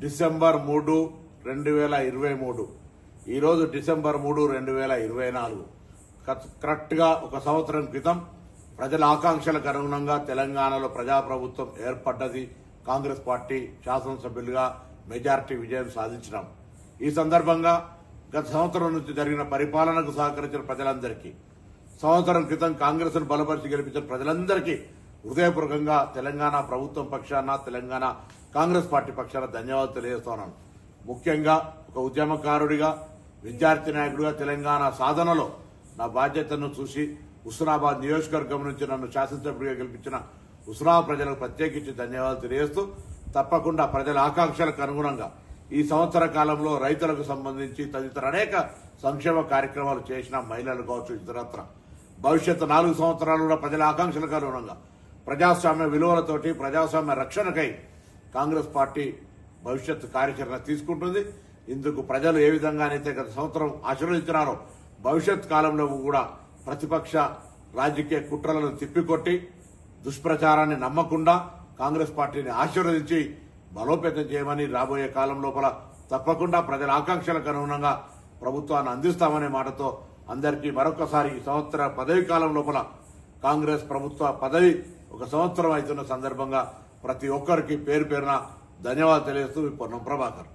December 3, 2023 ఈరోజు December 3, 2024 correct గా ఒక సంవత్సరం క్రితం ప్రజల ఆకాంక్షలకు అనుగుణంగా తెలంగాణలో ప్రజాప్రభుత్వం ఏర్పడ్డది. కాంగ్రెస్ పార్టీ శాసనసభ్యులుగా మెజారిటీ విజయం సాధించినాం. ఈ సందర్భంగా గత సంవత్సరం నుంచి జరిగిన పరిపాలనకు సహకరించిన ప్రజలందరికీ, సంవత్సరం క్రితం కాంగ్రెస్ ను బలపరిచి గెలిపించిన ప్రజలందరికీ హృదయపూర్వకంగా తెలంగాణ ప్రభుత్వం పక్షాన, తెలంగాణ కాంగ్రెస్ పార్టీ పక్షాన ధన్యవాదాలు తెలియజేస్తున్నాను. ముఖ్యంగా ఒక ఉద్యమకారుడిగా, విద్యార్థి నాయకుడిగా తెలంగాణ సాధనలో నా బాధ్యతను చూసి హుస్నాబాద్ నియోజకవర్గం నుంచి నన్ను శాసనసభ్యుడిగా గెలిపించిన హుస్నాబాద్ ప్రజలకు ప్రత్యేకించి ధన్యవాదాలు తెలియజేస్తూ, తప్పకుండా ప్రజల ఆకాంక్షలకు అనుగుణంగా ఈ సంవత్సర కాలంలో రైతులకు సంబంధించి తదితర అనేక సంక్షేమ కార్యక్రమాలు చేసిన మహిళలు కావచ్చు, ఇతరత్ర భవిష్యత్తు 4 సంవత్సరాలలో ప్రజల ఆకాంక్షలకు అనుగుణంగా ప్రజాస్వామ్య విలువలతోటి ప్రజాస్వామ్య రక్షణకై కాంగ్రెస్ పార్టీ భవిష్యత్తు కార్యాచరణ తీసుకుంటుంది. ఇందుకు ప్రజలు ఏ విధంగానైతే గత సంవత్సరం ఆశీర్వదించినారో భవిష్యత్ కాలంలో కూడా ప్రతిపక్ష రాజకీయ కుట్రలను తిప్పికొట్టి దుష్ప్రచారాన్ని నమ్మకుండా కాంగ్రెస్ పార్టీని ఆశీర్వదించి బలోపేతం చేయమని, రాబోయే కాలం లోపల తప్పకుండా ప్రజల ఆకాంక్షలకు అనుగుణంగా ప్రభుత్వాన్ని అందిస్తామనే మాటతో అందరికీ మరొకసారి ఈ సంవత్సర పదవి కాలం లోపల కాంగ్రెస్ ప్రభుత్వ పదవి ఒక సంవత్సరం అవుతున్న సందర్భంగా ప్రతి ఒక్కరికి పేరు పేరున ధన్యవాదాలు తెలియజేస్తూ పొన్నం ప్రభాకర్.